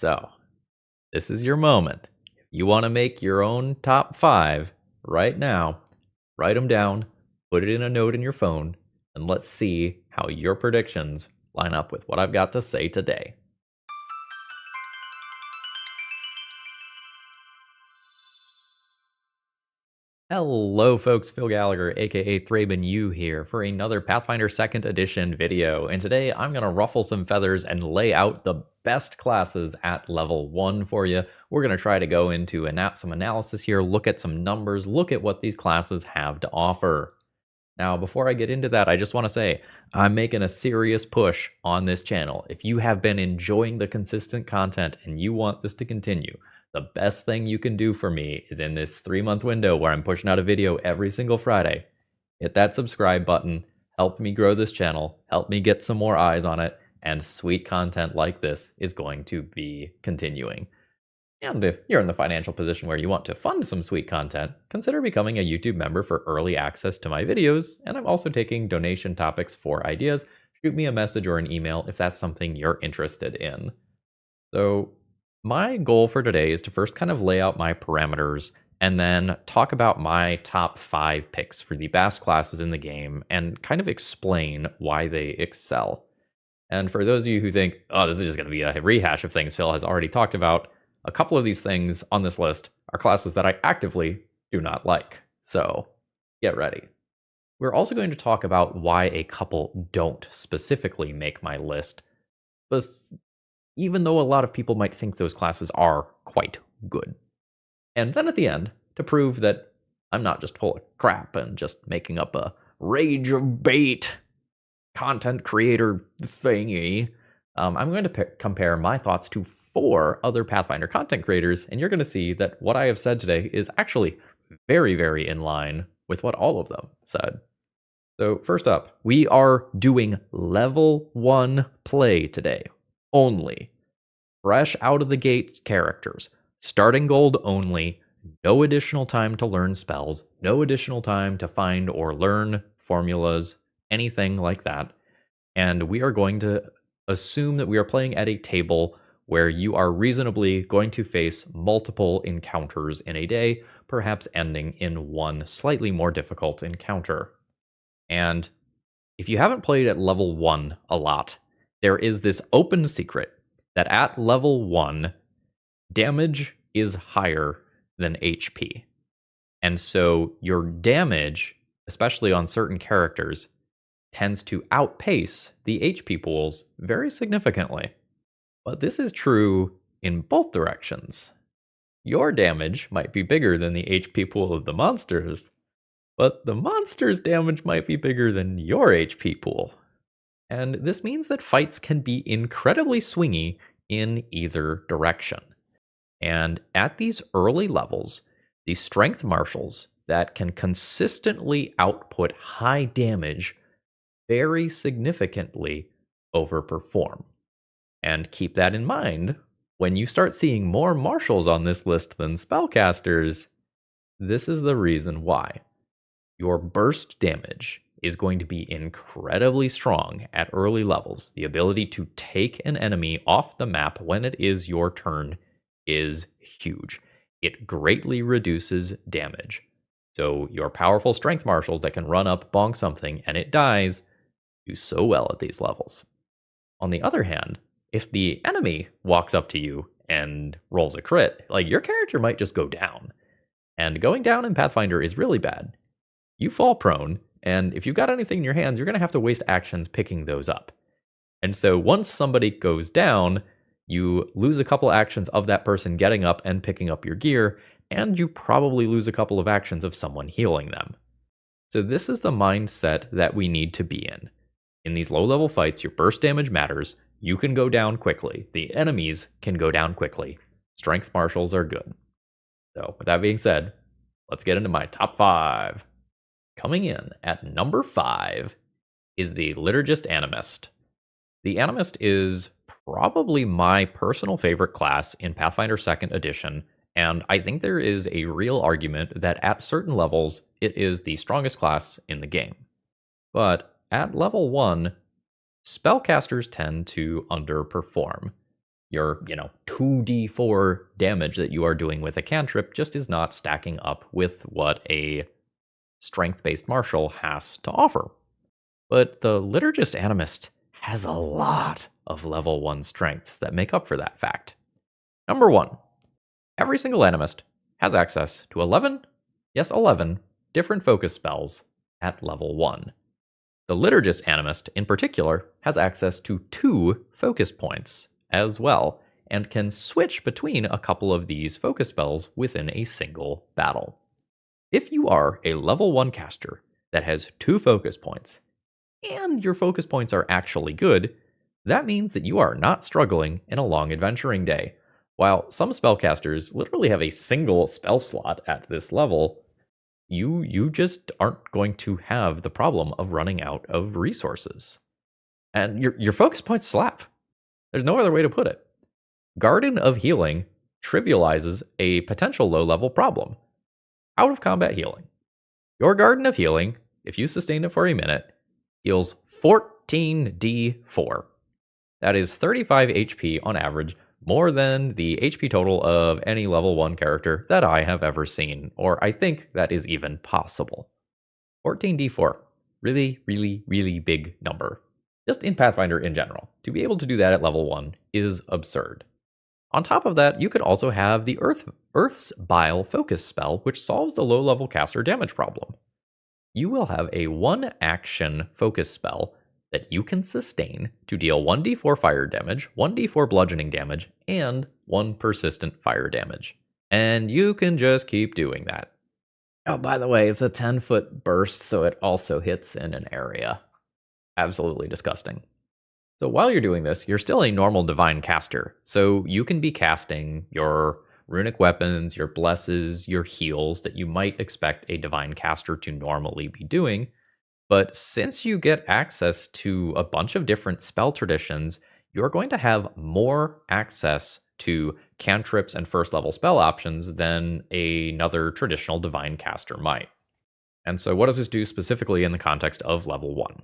So, this is your moment. If you want to make your own top 5 right now, write them down, put it in a note in your phone, and let's see how your predictions line up with what I've got to say today. Hello folks, Phil Gallagher, aka Thraben U here for another Pathfinder Second Edition video, and today I'm going to ruffle some feathers and lay out the best classes at level 1 for you. We're going to try to go into some analysis here, look at some numbers, look at what these classes have to offer. Now, before I get into that, I just want to say, I'm making a serious push on this channel. If you have been enjoying the consistent content and you want this to continue, the best thing you can do for me is in this 3-month window where I'm pushing out a video every single Friday. Hit that subscribe button, help me grow this channel, help me get some more eyes on it, and sweet content like this is going to be continuing. And if you're in the financial position where you want to fund some sweet content, consider becoming a YouTube member for early access to my videos, and I'm also taking donation topics for ideas. Shoot me a message or an email if that's something you're interested in. So, my goal for today is to first kind of lay out my parameters and then talk about my top 5 picks for the best classes in the game and kind of explain why they excel. And for those of you who think, oh, this is just going to be a rehash of things Phil has already talked about, a couple of these things on this list are classes that I actively do not like. So get ready. We're also going to talk about why a couple don't specifically make my list, but even though a lot of people might think those classes are quite good. And then at the end, to prove that I'm not just full of crap and just making up a rage of bait content creator thingy, I'm going to compare my thoughts to 4 other Pathfinder content creators, and you're going to see that what I have said today is actually very, very in line with what all of them said. So first up, we are doing level 1 play today. Only. Fresh out of the gate characters. Starting gold only. No additional time to learn spells. No additional time to find or learn formulas. Anything like that. And we are going to assume that we are playing at a table where you are reasonably going to face multiple encounters in a day, perhaps ending in one slightly more difficult encounter. And if you haven't played at level 1 a lot, there is this open secret that at level 1, damage is higher than HP. And so your damage, especially on certain characters, tends to outpace the HP pools very significantly. But this is true in both directions. Your damage might be bigger than the HP pool of the monsters, but the monster's damage might be bigger than your HP pool. And this means that fights can be incredibly swingy in either direction. And at these early levels, the strength marshals that can consistently output high damage very significantly overperform. And keep that in mind when you start seeing more marshals on this list than spellcasters. This is the reason why. Your burst damage is going to be incredibly strong at early levels. The ability to take an enemy off the map when it is your turn is huge. It greatly reduces damage. So your powerful strength marshals that can run up, bonk something, and it dies, do so well at these levels. On the other hand, if the enemy walks up to you and rolls a crit, like your character might just go down. And going down in Pathfinder is really bad. You fall prone, and if you've got anything in your hands, you're going to have to waste actions picking those up. And so once somebody goes down, you lose a couple actions of that person getting up and picking up your gear, and you probably lose a couple of actions of someone healing them. So this is the mindset that we need to be in. In these low-level fights, your burst damage matters. You can go down quickly. The enemies can go down quickly. Strength marshals are good. So with that being said, let's get into my top 5. Coming in at number 5 is the Liturgist Animist. The Animist is probably my personal favorite class in Pathfinder 2nd Edition, and I think there is a real argument that at certain levels, it is the strongest class in the game. But at level 1, spellcasters tend to underperform. Your, 2d4 damage that you are doing with a cantrip just is not stacking up with what a strength-based martial has to offer. But the Liturgist Animist has a lot of level 1 strengths that make up for that fact. Number 1, every single Animist has access to 11, yes 11, different focus spells at level 1. The Liturgist Animist, in particular, has access to 2 focus points as well, and can switch between a couple of these focus spells within a single battle. If you are a level 1 caster that has 2 focus points, and your focus points are actually good, that means that you are not struggling in a long adventuring day. While some spellcasters literally have a single spell slot at this level, you just aren't going to have the problem of running out of resources. And your focus points slap. There's no other way to put it. Garden of Healing trivializes a potential low-level problem. Out of combat healing. Your Garden of Healing, if you sustain it for a minute, heals 14d4. That is 35 HP on average, more than the HP total of any level 1 character that I have ever seen, or I think that is even possible. 14d4. Really, really, really big number. Just in Pathfinder in general. To be able to do that at level 1 is absurd. On top of that, you could also have the Earth's Bile focus spell, which solves the low-level caster damage problem. You will have a 1-action focus spell that you can sustain to deal 1d4 fire damage, 1d4 bludgeoning damage, and 1 persistent fire damage. And you can just keep doing that. Oh, by the way, it's a 10-foot burst, so it also hits in an area. Absolutely disgusting. So while you're doing this, you're still a normal divine caster, so you can be casting your runic weapons, your blesses, your heals that you might expect a divine caster to normally be doing. But since you get access to a bunch of different spell traditions, you're going to have more access to cantrips and first level spell options than another traditional divine caster might. And so what does this do specifically in the context of level 1?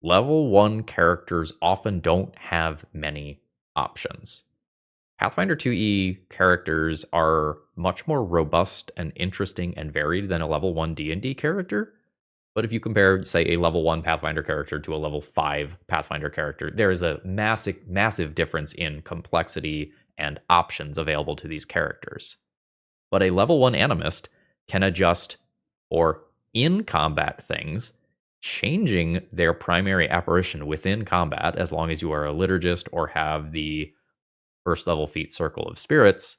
Level 1 characters often don't have many options. Pathfinder 2e characters are much more robust and interesting and varied than a level 1 D&D character. But if you compare, say, a level 1 Pathfinder character to a level 5 Pathfinder character, there is a massive difference in complexity and options available to these characters. But a level 1 Animist can adjust for in-combat things, changing their primary apparition within combat as long as you are a liturgist or have the first level feat Circle of Spirits.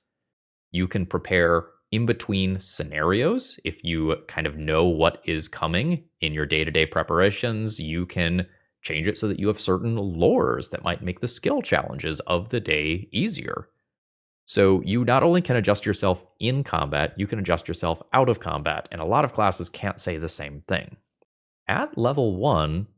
You can prepare in between scenarios. If you kind of know what is coming in your day-to-day preparations, you can change it so that you have certain lores that might make the skill challenges of the day easier. So you not only can adjust yourself in combat, you can adjust yourself out of combat, and a lot of classes can't say the same thing. At level 1,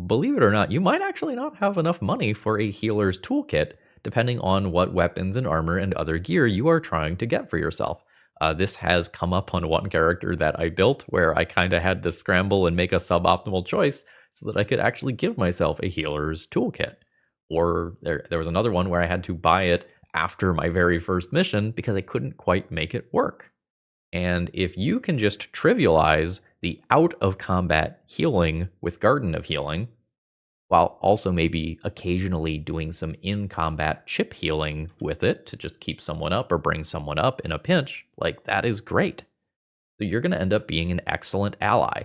believe it or not, you might actually not have enough money for a healer's toolkit, depending on what weapons and armor and other gear you are trying to get for yourself. This has come up on one character that I built where I kind of had to scramble and make a suboptimal choice so that I could actually give myself a healer's toolkit. Or there was another one where I had to buy it after my very first mission because I couldn't quite make it work. And if you can just trivialize the out-of-combat healing with Garden of Healing, while also maybe occasionally doing some in-combat chip healing with it to just keep someone up or bring someone up in a pinch, like that is great. So you're going to end up being an excellent ally.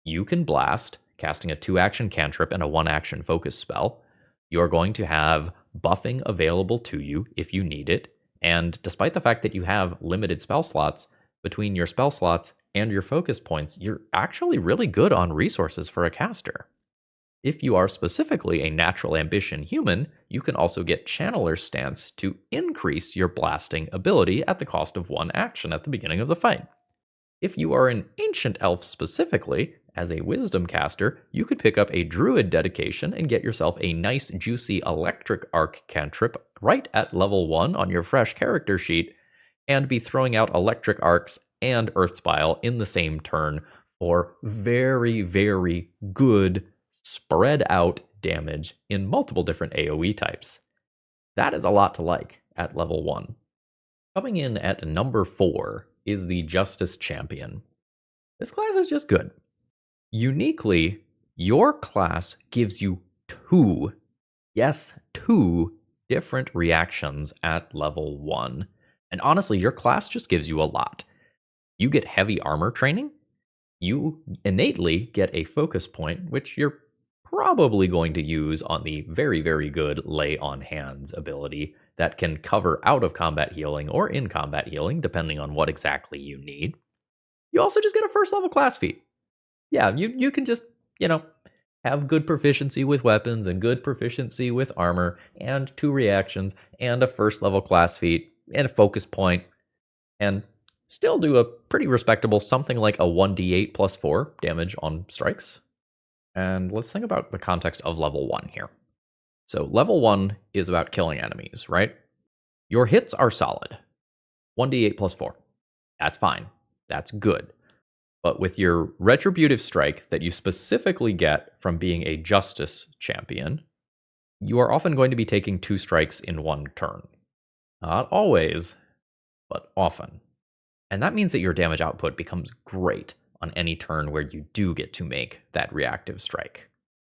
You can blast, casting a 2-action cantrip and a 1-action focus spell. You're going to have buffing available to you if you need it, and despite the fact that you have limited spell slots, between your spell slots and your focus points, you're actually really good on resources for a caster. If you are specifically a natural ambition human, you can also get Channeler's Stance to increase your blasting ability at the cost of 1 action at the beginning of the fight. If you are an Ancient Elf specifically, as a Wisdom caster, you could pick up a Druid dedication and get yourself a nice juicy Electric Arc cantrip right at level 1 on your fresh character sheet, and be throwing out Electric Arcs and Earth's Bile in the same turn for very, very good spread out damage in multiple different AoE types. That is a lot to like at level 1. Coming in at number 4 is the Justice Champion. This class is just good. Uniquely, your class gives you 2, yes, 2 different reactions at level 1. And honestly, your class just gives you a lot. You get heavy armor training. You innately get a focus point, which you're probably going to use on the very, very good Lay on Hands ability that can cover out of combat healing or in combat healing, depending on what exactly you need. You also just get a first level class feat. Yeah, you can just, have good proficiency with weapons and good proficiency with armor and 2 reactions and a first level class feat and a focus point and still do a pretty respectable something like a 1d8 plus 4 damage on strikes. And let's think about the context of level 1 here. So level 1 is about killing enemies, right? Your hits are solid. 1d8 plus 4. That's fine. That's good. But with your retributive strike that you specifically get from being a Justice Champion, you are often going to be taking 2 strikes in 1 turn. Not always, but often. And that means that your damage output becomes great on any turn where you do get to make that reactive strike.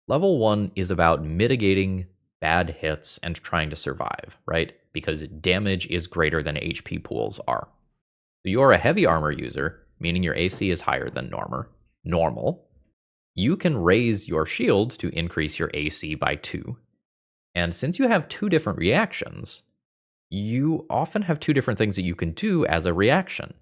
Level 1 is about mitigating bad hits and trying to survive, right? Because damage is greater than HP pools are. So you're a heavy armor user, meaning your AC is higher than normal. You can raise your shield to increase your AC by 2. And since you have 2 different reactions, you often have 2 different things that you can do as a reaction.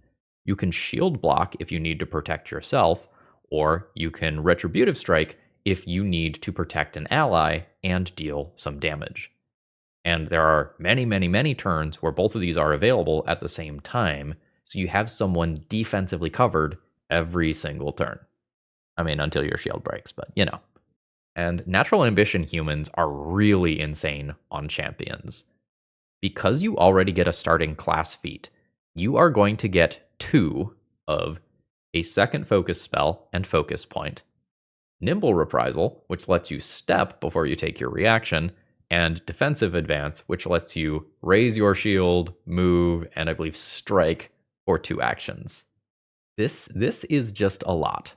You can shield block if you need to protect yourself, or you can retributive strike if you need to protect an ally and deal some damage. And there are many, many, many turns where both of these are available at the same time, so you have someone defensively covered every single turn. I mean, until your shield breaks, but And natural ambition humans are really insane on champions. Because you already get a starting class feat, you are going to get 2 of a second focus spell and focus point, nimble reprisal, which lets you step before you take your reaction, and defensive advance, which lets you raise your shield, move, and I believe strike for 2 actions. This is just a lot.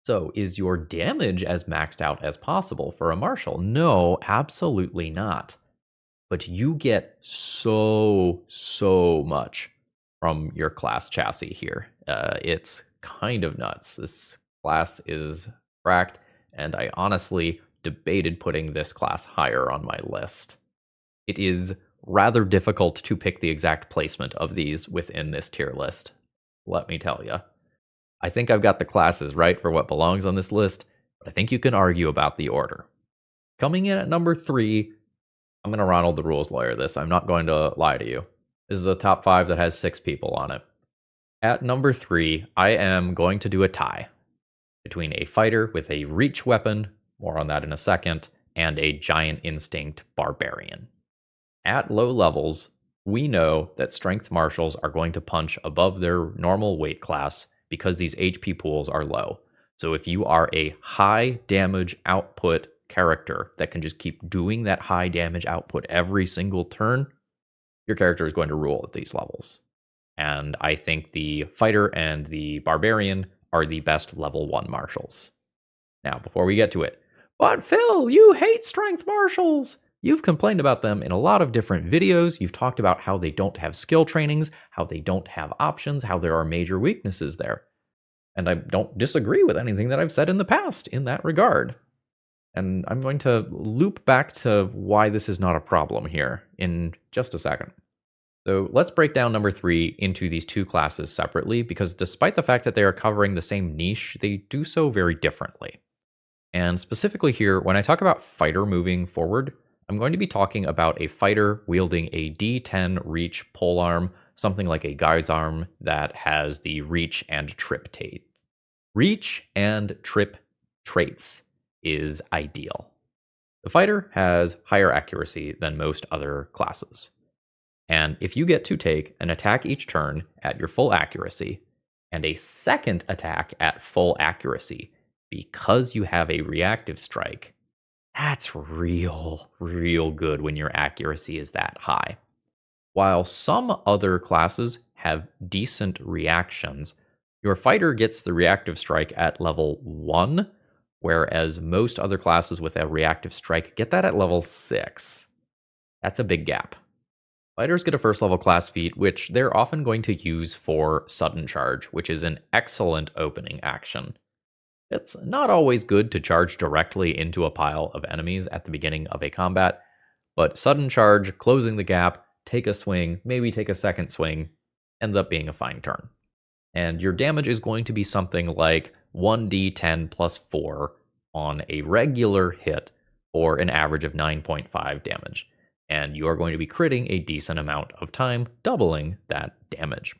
So is your damage as maxed out as possible for a martial? No, absolutely not. But you get so much from your class chassis here. It's kind of nuts. This class is cracked, and I honestly debated putting this class higher on my list. It is rather difficult to pick the exact placement of these within this tier list, let me tell you. I think I've got the classes right for what belongs on this list, but I think you can argue about the order. Coming in at number 3, I'm going to Ronald the Rules Lawyer this. I'm not going to lie to you. This is a top 5 that has 6 people on it. At number 3, I am going to do a tie between a fighter with a reach weapon, more on that in a second, and a giant instinct barbarian. At low levels, we know that strength marshals are going to punch above their normal weight class because these HP pools are low. So if you are a high damage output character that can just keep doing that high damage output every single turn, your character is going to rule at these levels. And I think the fighter and the barbarian are the best level 1 marshals. Now, before we get to it, but Phil, you hate strength marshals! You've complained about them in a lot of different videos. You've talked about how they don't have skill trainings, how they don't have options, how there are major weaknesses there. And I don't disagree with anything that I've said in the past in that regard. And I'm going to loop back to why this is not a problem here in just a second. So let's break down number 3 into these 2 classes separately, because despite the fact that they are covering the same niche, they do so very differently. And specifically here, when I talk about fighter moving forward, I'm going to be talking about a fighter wielding a D10 reach polearm, something like a guy's arm that has the reach and trip traits. Reach and trip traits is ideal. The fighter has higher accuracy than most other classes. And if you get to take an attack each turn at your full accuracy and a second attack at full accuracy because you have a reactive strike, That's real good when your accuracy is that high. While some other classes have decent reactions, your fighter gets the reactive strike at level 1, whereas most other classes with a reactive strike get that at level 6. That's a big gap. Fighters get a first level class feat, which they're often going to use for sudden charge, which is an excellent opening action. It's not always good to charge directly into a pile of enemies at the beginning of a combat, but sudden charge, closing the gap, take a swing, maybe take a second swing, ends up being a fine turn. And your damage is going to be something like 1d10 plus 4 on a regular hit, or an average of 9.5 damage. And you are going to be critting a decent amount of time, doubling that damage.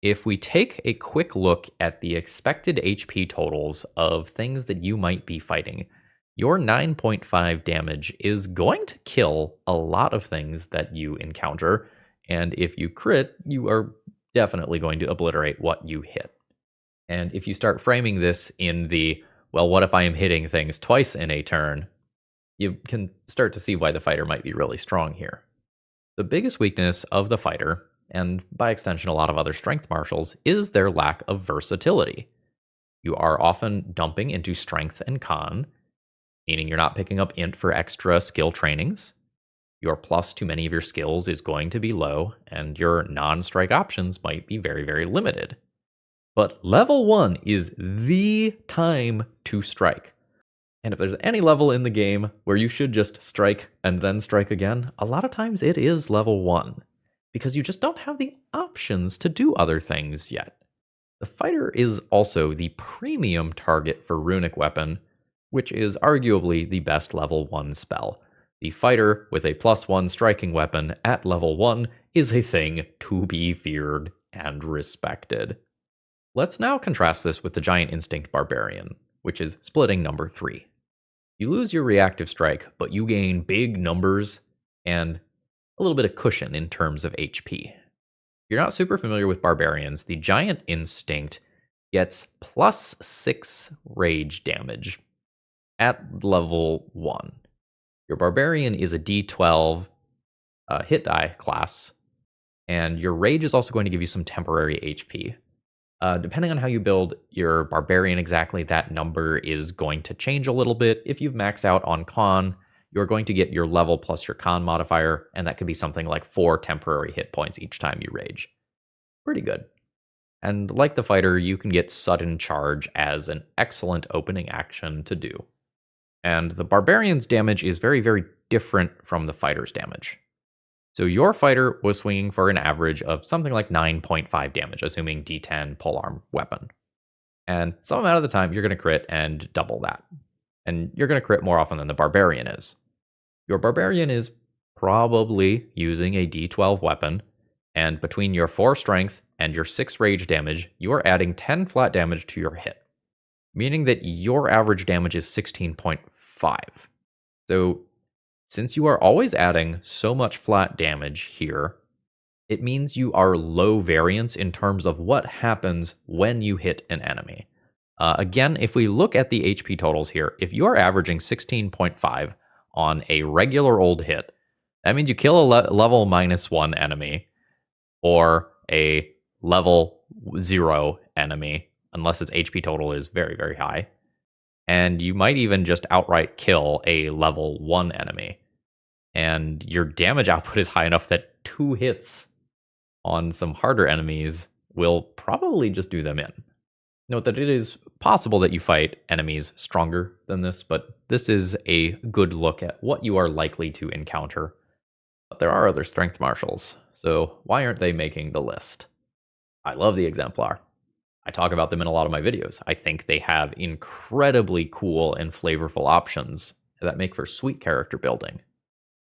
If we take a quick look at the expected HP totals of things that you might be fighting, your 9.5 damage is going to kill a lot of things that you encounter, and if you crit, you are definitely going to obliterate what you hit. And if you start framing this in the, well, what if I am hitting things twice in a turn, you can start to see why the fighter might be really strong here. The biggest weakness of the fighter, and by extension a lot of other strength marshals, is their lack of versatility. You are often dumping into strength and con, meaning you're not picking up int for extra skill trainings. Your plus to many of your skills is going to be low, and your non-strike options might be very, very limited. But level 1 is the time to strike. And if there's any level in the game where you should just strike and then strike again, a lot of times it is level 1, because you just don't have the options to do other things yet. The fighter is also the premium target for Runic Weapon, which is arguably the best level 1 spell. The fighter with a +1 striking weapon at level 1 is a thing to be feared and respected. Let's now contrast this with the Giant Instinct Barbarian, which is splitting number 3. You lose your reactive strike, but you gain big numbers and a little bit of cushion in terms of HP. If you're not super familiar with Barbarians, the Giant Instinct gets +6 rage damage at level 1. Your Barbarian is a D12 hit die class, and your rage is also going to give you some temporary HP. Depending on how you build your Barbarian exactly, that number is going to change a little bit. If you've maxed out on con, you're going to get your level plus your con modifier, and that could be something like 4 temporary hit points each time you rage. Pretty good. And like the fighter, you can get sudden charge as an excellent opening action to do. And the Barbarian's damage is very, very different from the fighter's damage. So your fighter was swinging for an average of something like 9.5 damage, assuming D10 polearm weapon. And some amount of the time, you're going to crit and double that. And you're going to crit more often than the Barbarian is. Your Barbarian is probably using a D12 weapon, and between your 4 strength and your 6 rage damage, you are adding 10 flat damage to your hit, meaning that your average damage is 16.5. So since you are always adding so much flat damage here, it means you are low variance in terms of what happens when you hit an enemy. Again, if we look at the HP totals here, if you are averaging 16.5 on a regular old hit, that means you kill a level -1 enemy or a level 0 enemy, unless its HP total is very, very high. And you might even just outright kill a level 1 enemy. And your damage output is high enough that 2 hits on some harder enemies will probably just do them in. Note that it is possible that you fight enemies stronger than this, but this is a good look at what you are likely to encounter. But there are other strength marshals, so why aren't they making the list? I love the Exemplar. I talk about them in a lot of my videos. I think they have incredibly cool and flavorful options that make for sweet character building.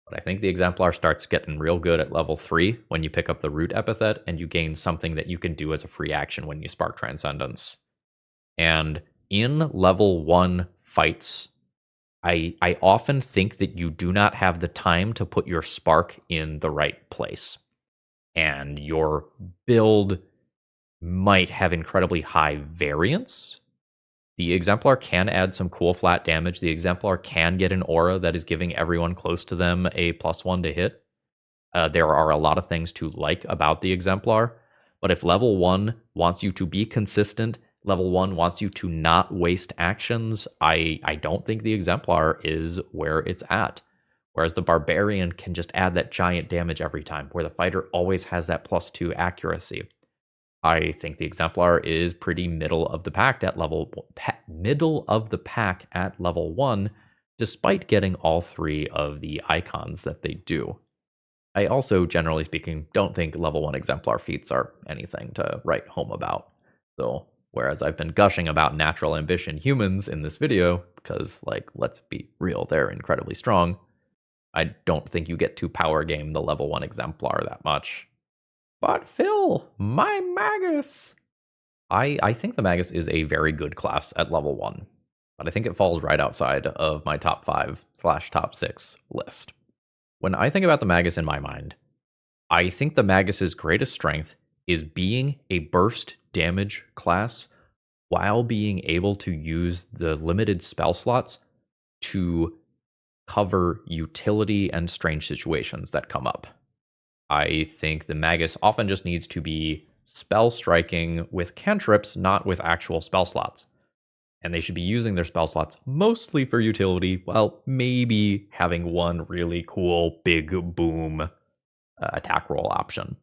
But I think the Exemplar starts getting real good at level 3 when you pick up the Root Epithet and you gain something that you can do as a free action when you spark Transcendence. And in level 1 fights, I often think that you do not have the time to put your spark in the right place. And your build might have incredibly high variance. The Exemplar can add some cool flat damage. The Exemplar can get an aura that is giving everyone close to them a +1 to hit. There are a lot of things to like about the Exemplar, but if level 1 wants you to be consistent, level 1 wants you to not waste actions, I don't think the Exemplar is where it's at. Whereas the Barbarian can just add that giant damage every time, where the Fighter always has that +2 accuracy. I think the Exemplar is pretty middle of the pack at level 1, despite getting all 3 of the icons that they do. I also, generally speaking, don't think level 1 Exemplar feats are anything to write home about. So, whereas I've been gushing about natural ambition humans in this video, because, let's be real, they're incredibly strong, I don't think you get to power game the level 1 Exemplar that much. But Phil, my Magus! I think the Magus is a very good class at level 1, but I think it falls right outside of my top 5/top 6 list. When I think about the Magus in my mind, I think the Magus's greatest strength is being a burst damage class while being able to use the limited spell slots to cover utility and strange situations that come up. I think the Magus often just needs to be spell striking with cantrips, not with actual spell slots. And they should be using their spell slots mostly for utility, while maybe having one really cool big boom attack roll option.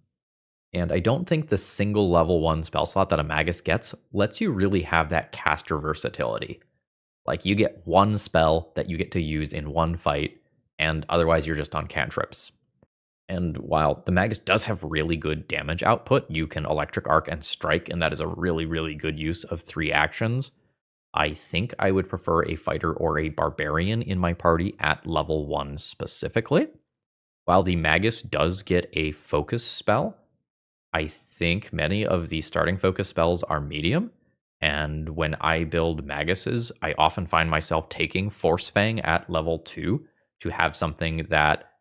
And I don't think the single level 1 spell slot that a Magus gets lets you really have that caster versatility. Like, you get one spell that you get to use in one fight, and otherwise you're just on cantrips. And while the Magus does have really good damage output, you can Electric Arc and Strike, and that is a really, really good use of 3 actions. I think I would prefer a Fighter or a Barbarian in my party at level 1 specifically. While the Magus does get a focus spell, I think many of the starting focus spells are medium, and when I build Maguses, I often find myself taking Force Fang at level 2 to have something that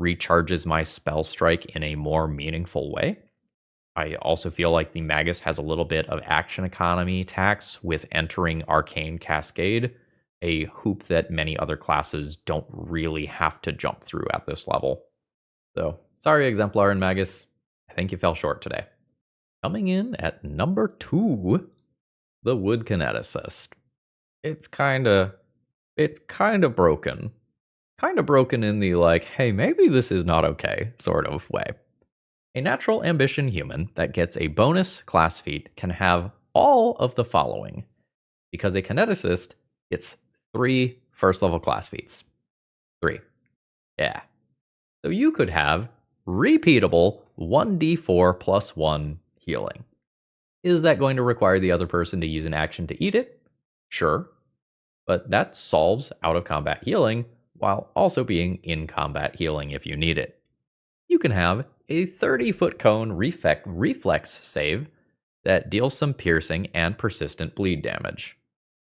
recharges my spell strike in a more meaningful way. I also feel like the Magus has a little bit of action economy tax with entering Arcane Cascade, a hoop that many other classes don't really have to jump through at this level. So, sorry Exemplar and Magus, I think you fell short today. Coming in at number 2, the Wood Kineticist. It's kinda broken. Kinda broken in the hey, maybe this is not okay sort of way. A natural ambition human that gets a bonus class feat can have all of the following, because a kineticist gets 3 first level class feats. 3. Yeah. So you could have repeatable 1d4 plus 1 healing. Is that going to require the other person to use an action to eat it? Sure. But that solves out of combat healing while also being in combat healing if you need it. You can have a 30-foot cone reflex save that deals some piercing and persistent bleed damage.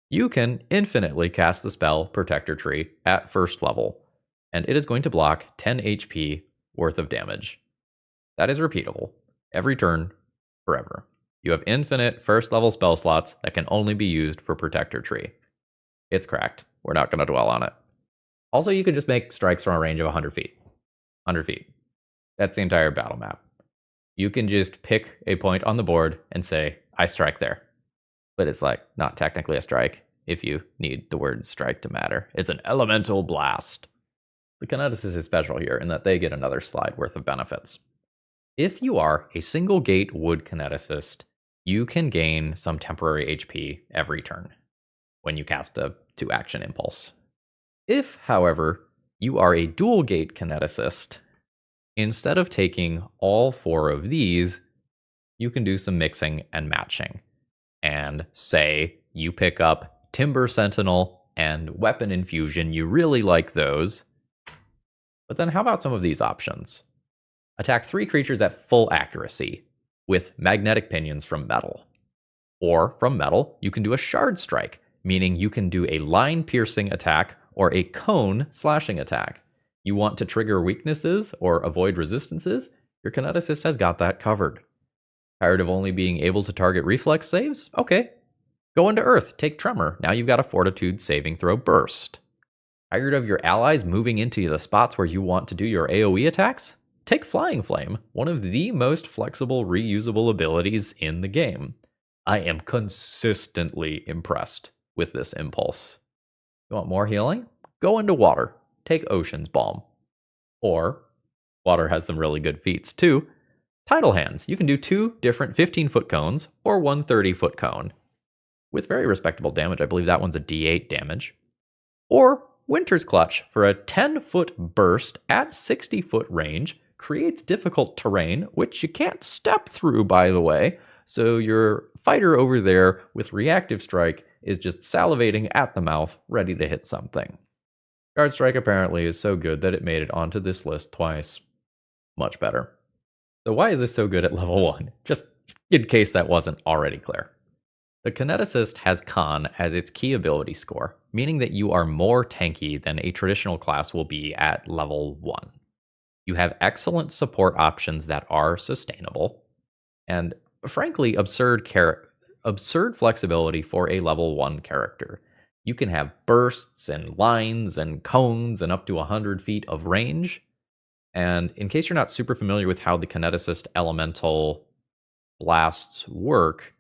You can infinitely cast the spell Protector Tree at first level, and it is going to block 10 HP worth of damage. That is repeatable, every turn, forever. You have infinite first level spell slots that can only be used for Protector Tree. It's cracked. We're not going to dwell on it. Also, you can just make strikes from a range of 100 feet. 100 feet. That's the entire battle map. You can just pick a point on the board and say, I strike there. But it's not technically a strike if you need the word strike to matter. It's an elemental blast. The Kineticist is special here in that they get another slide worth of benefits. If you are a single gate Wood Kineticist, you can gain some temporary HP every turn when you cast a 2-action impulse. If, however, you are a dual gate Kineticist, instead of taking all 4 of these, you can do some mixing and matching. And say you pick up Timber Sentinel and Weapon Infusion, you really like those. But then how about some of these options? Attack 3 creatures at full accuracy with Magnetic Pinions from metal. Or from metal, you can do a Shard Strike, meaning you can do a line-piercing attack or a cone slashing attack. You want to trigger weaknesses or avoid resistances? Your Kineticist has got that covered. Tired of only being able to target reflex saves? Okay. Go into Earth, take Tremor. Now you've got a Fortitude saving throw burst. Tired of your allies moving into the spots where you want to do your AoE attacks? Take Flying Flame, one of the most flexible, reusable abilities in the game. I am consistently impressed with this impulse. You want more healing? Go into Water. Take Ocean's Balm. Or, Water has some really good feats too. Tidal Hands. You can do 2 different 15-foot cones or one 30-foot cone. With very respectable damage. I believe that one's a D8 damage. Or Winter's Clutch for a 10-foot burst at 60-foot range. Creates difficult terrain, which you can't step through, by the way. So your fighter over there with Reactive Strike is just salivating at the mouth, ready to hit something. Guard Strike apparently is so good that it made it onto this list twice. Much better. So why is this so good at level 1? Just in case that wasn't already clear. The Kineticist has Con as its key ability score, meaning that you are more tanky than a traditional class will be at level 1. You have excellent support options that are sustainable, and frankly, absurd flexibility for a level 1 character. You can have bursts and lines and cones and up to 100 feet of range. And in case you're not super familiar with how the Kineticist elemental blasts work,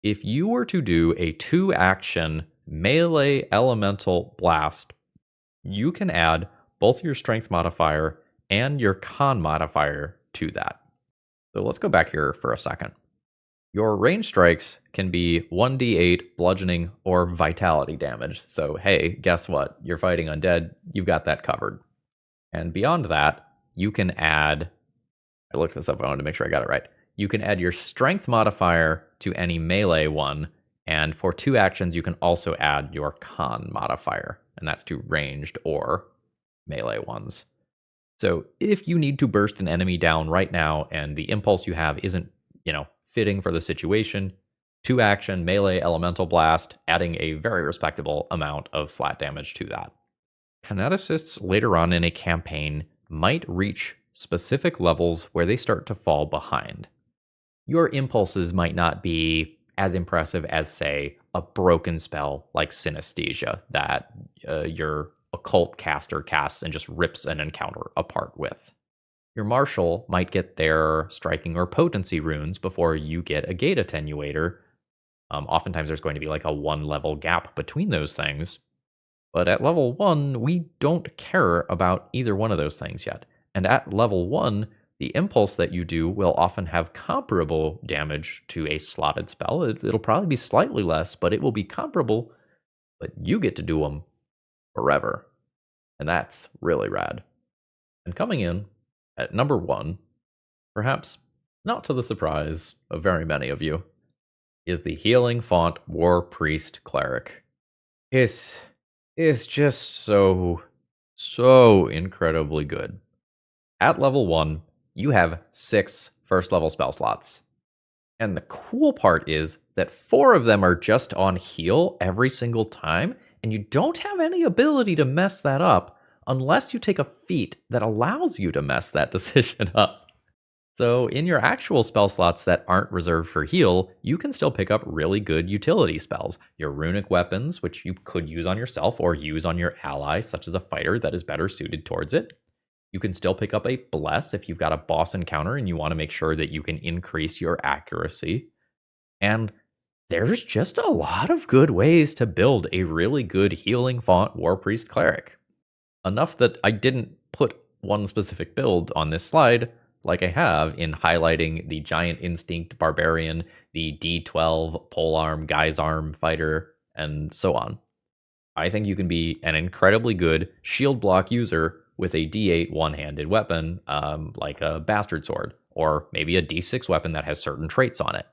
if you were to do a 2-action melee elemental blast, you can add both your strength modifier and your con modifier to that. So let's go back here for a second. Your range strikes can be 1d8 bludgeoning or vitality damage. So hey, guess what? You're fighting undead, you've got that covered. And beyond that, you can add, I looked this up, I wanted to make sure I got it right. You can add your strength modifier to any melee one, and for 2 actions, you can also add your con modifier, and that's to ranged or melee ones. So if you need to burst an enemy down right now and the impulse you have isn't, fitting for the situation, 2-action melee elemental blast, adding a very respectable amount of flat damage to that. Kineticists later on in a campaign might reach specific levels where they start to fall behind. Your impulses might not be as impressive as, say, a broken spell like Synesthesia that your occult caster casts and just rips an encounter apart with. Your martial might get their striking or potency runes before you get a gate attenuator. Oftentimes there's going to be like a 1-level gap between those things. But at level 1, we don't care about either one of those things yet. And at level 1, the impulse that you do will often have comparable damage to a slotted spell. It'll probably be slightly less, but it will be comparable. But you get to do them forever. And that's really rad. And coming in at number 1, perhaps not to the surprise of very many of you, is the Healing Font War Priest Cleric. It's just so incredibly good. At level 1, you have 6 first-level spell slots. And the cool part is that 4 of them are just on heal every single time, and you don't have any ability to mess that up unless you take a feat that allows you to mess that decision up. So in your actual spell slots that aren't reserved for heal, you can still pick up really good utility spells. Your runic weapons, which you could use on yourself or use on your ally, such as a fighter that is better suited towards it. You can still pick up a bless if you've got a boss encounter and you want to make sure that you can increase your accuracy. And there's just a lot of good ways to build a really good Healing Font War Priest Cleric. Enough that I didn't put one specific build on this slide, like I have in highlighting the Giant Instinct Barbarian, the D12 Polearm Geyserarm Fighter, and so on. I think you can be an incredibly good shield block user with a D8 one-handed weapon, like a Bastard Sword, or maybe a D6 weapon that has certain traits on it.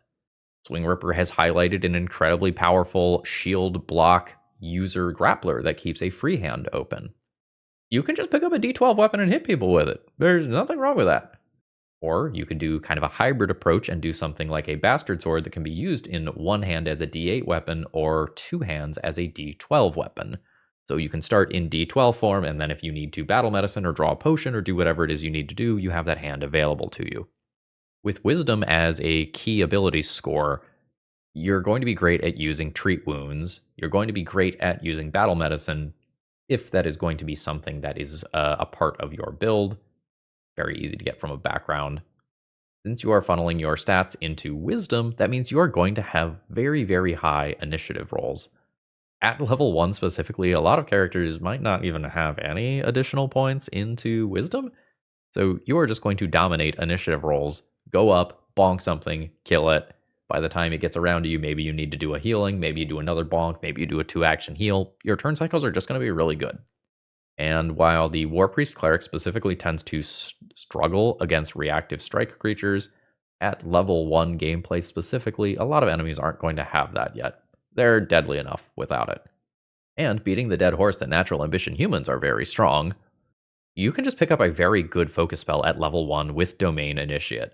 Swing Ripper has highlighted an incredibly powerful shield block user grappler that keeps a free hand open. You can just pick up a D12 weapon and hit people with it. There's nothing wrong with that. Or you could do kind of a hybrid approach and do something like a Bastard Sword that can be used in one hand as a D8 weapon or 2 hands as a D12 weapon. So you can start in D12 form, and then if you need to battle medicine or draw a potion or do whatever it is you need to do, you have that hand available to you. With Wisdom as a key ability score, You're going to be great at using treat wounds. You're going to be great at using battle medicine if that is going to be something that is a part of your build. Very easy to get from a background. Since you are funneling your stats into wisdom, that means you are going to have very, very high initiative rolls. At level 1 specifically, a lot of characters might not even have any additional points into wisdom. So you are just going to dominate initiative rolls, go up, bonk something, kill it. By the time it gets around to you, maybe you need to do a healing, maybe you do another bonk, maybe you do a 2-action heal. Your turn cycles are just going to be really good. And while the War Priest Cleric specifically tends to struggle against reactive strike creatures, at level 1 gameplay specifically, a lot of enemies aren't going to have that yet. They're deadly enough without it. And beating the dead horse that natural ambition humans are very strong, you can just pick up a very good focus spell at level 1 with Domain Initiate.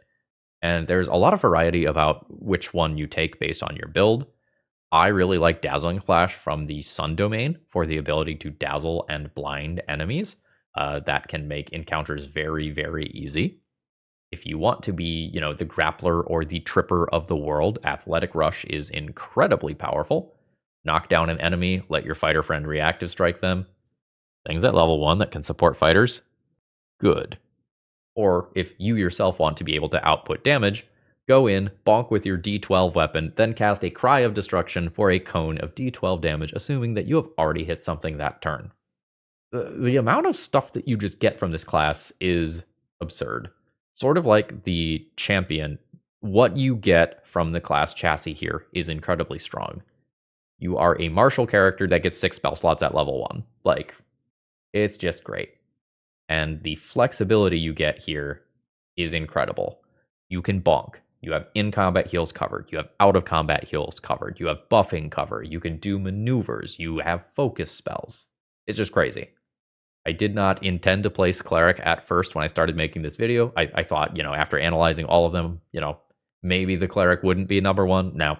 And there's a lot of variety about which one you take based on your build. I really like Dazzling Flash from the Sun Domain for the ability to dazzle and blind enemies. That can make encounters very, very easy. If you want to be, the grappler or the tripper of the world, Athletic Rush is incredibly powerful. Knock down an enemy, let your fighter friend reactive strike them. Things at level 1 that can support fighters? Good. Or if you yourself want to be able to output damage, go in, bonk with your D12 weapon, then cast a Cry of Destruction for a cone of D12 damage, assuming that you have already hit something that turn. The amount of stuff that you just get from this class is absurd. Sort of like the champion, what you get from the class chassis here is incredibly strong. You are a martial character that gets 6 spell slots at level 1. It's just great. And the flexibility you get here is incredible. You can bonk. You have in-combat heals covered. You have out-of-combat heals covered. You have buffing covered. You can do maneuvers. You have focus spells. It's just crazy. I did not intend to place Cleric at first when I started making this video. I thought, after analyzing all of them, maybe the Cleric wouldn't be number 1. No,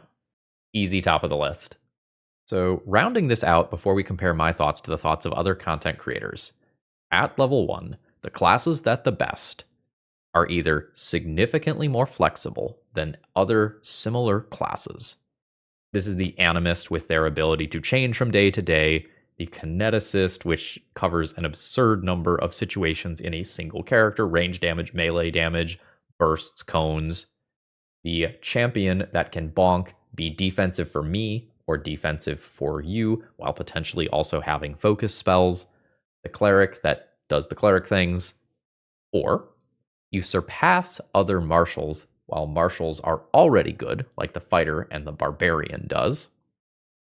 easy top of the list. So rounding this out before we compare my thoughts to the thoughts of other content creators, at level 1, the classes that the best are either significantly more flexible than other similar classes. This is the Animist with their ability to change from day to day, the Kineticist, which covers an absurd number of situations in a single character, range damage, melee damage, bursts, cones, the Champion that can bonk, be defensive for me or defensive for you, while potentially also having focus spells, the Cleric that does the Cleric things, or you surpass other martials while martials are already good, like the Fighter and the Barbarian does,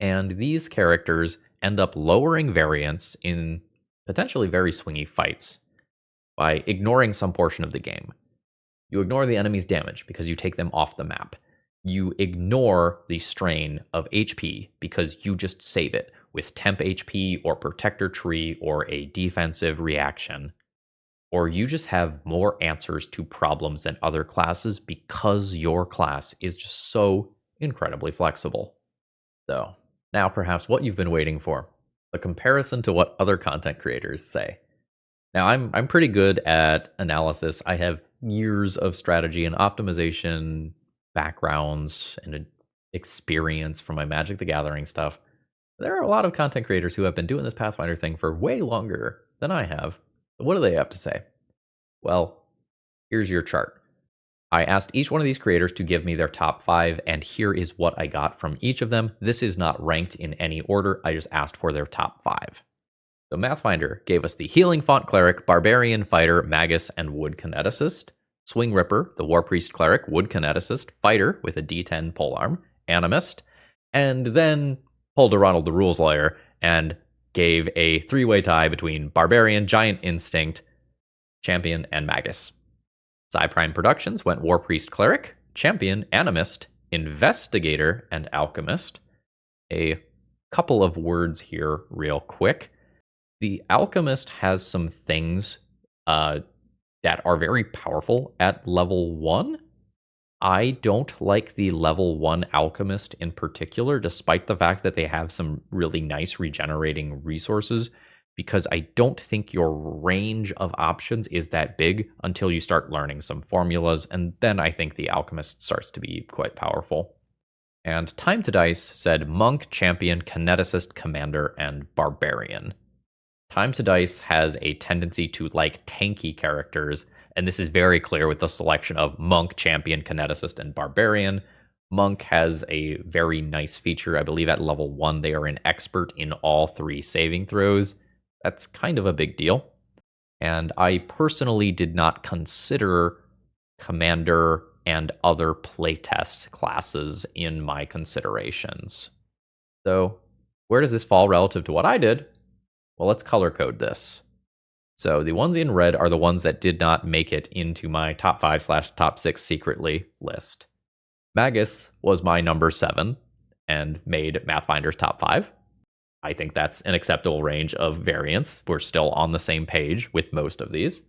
and these characters end up lowering variance in potentially very swingy fights by ignoring some portion of the game. You ignore the enemy's damage because you take them off the map. You ignore the strain of HP because you just save it with temp HP or protector tree or a defensive reaction. Or you just have more answers to problems than other classes because your class is just so incredibly flexible. So, now perhaps what you've been waiting for, a comparison to what other content creators say. Now, I'm pretty good at analysis. I have years of strategy and optimization backgrounds and experience from my Magic the Gathering stuff. There are a lot of content creators who have been doing this Pathfinder thing for way longer than I have. What do they have to say? Well, here's your chart. I asked each one of these creators to give me their top 5, and here is what I got from each of them. This is not ranked in any order. I just asked for their top 5. So Pathfinder gave us the Healing Font Cleric, Barbarian, Fighter, Magus, and Wood Kineticist. Swing Ripper, the War Priest Cleric, Wood Kineticist, Fighter with a D10 polearm, Animist, and then pulled a Ronald the Rules Lawyer and gave a 3-way tie between Barbarian, Giant Instinct, Champion, and Magus. Prime Productions went War Priest Cleric, Champion, Animist, Investigator, and Alchemist. A couple of words here real quick. The Alchemist has some things that are very powerful at level 1. I don't like the level 1 Alchemist in particular, despite the fact that they have some really nice regenerating resources, because I don't think your range of options is that big until you start learning some formulas, and then I think the Alchemist starts to be quite powerful. And Time to Dice said Monk, Champion, Kineticist, Commander, and Barbarian. Time to Dice has a tendency to like tanky characters, and this is very clear with the selection of Monk, Champion, Kineticist, and Barbarian. Monk has a very nice feature. I believe at level 1 they are an expert in all 3 saving throws. That's kind of a big deal. And I personally did not consider Commander and other playtest classes in my considerations. So, where does this fall relative to what I did? Well, let's color code this. So the ones in red are the ones that did not make it into my top 5/top 6 secretly list. Magus was my number 7 and made Pathfinder's top 5. I think that's an acceptable range of variance. We're still on the same page with most of these.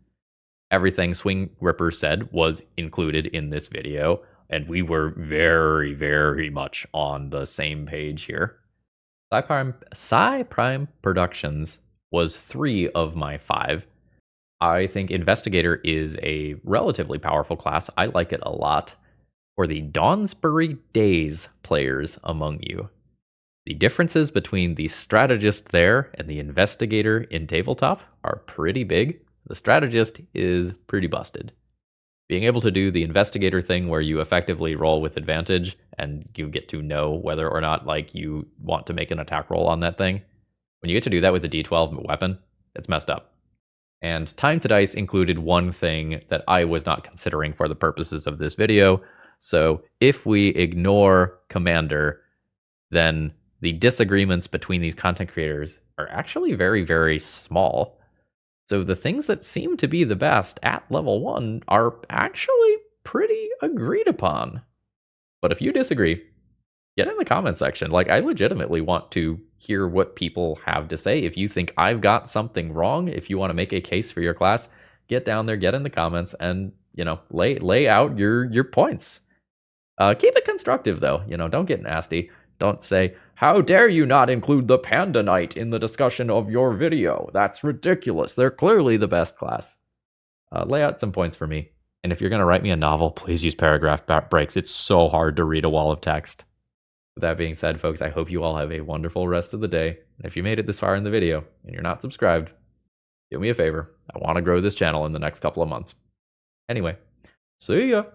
Everything Swing Ripper said was included in this video, and we were very, very much on the same page here. Psi Prime Productions was 3 of my 5. I think Investigator is a relatively powerful class. I like it a lot. For the Dawnsbury Days players among you, the differences between the Strategist there and the Investigator in Tabletop are pretty big. The Strategist is pretty busted. Being able to do the Investigator thing where you effectively roll with advantage and you get to know whether or not like you want to make an attack roll on that thing. When you get to do that with a D12 weapon, it's messed up. And Time to Dice included one thing that I was not considering for the purposes of this video. So if we ignore Commander, then the disagreements between these content creators are actually very, very small. So the things that seem to be the best at level 1 are actually pretty agreed upon. But if you disagree, get in the comment section. Like, I legitimately want to hear what people have to say. If you think I've got something wrong, if you want to make a case for your class, get down there, get in the comments, and, you know, lay out your points. Keep it constructive, though. You know, don't get nasty. Don't say, how dare you not include the Panda Knight in the discussion of your video? That's ridiculous. They're clearly the best class. Lay out some points for me. And if you're going to write me a novel, please use paragraph breaks. It's so hard to read a wall of text. With that being said, folks, I hope you all have a wonderful rest of the day. And if you made it this far in the video and you're not subscribed, do me a favor. I want to grow this channel in the next couple of months. Anyway, see ya!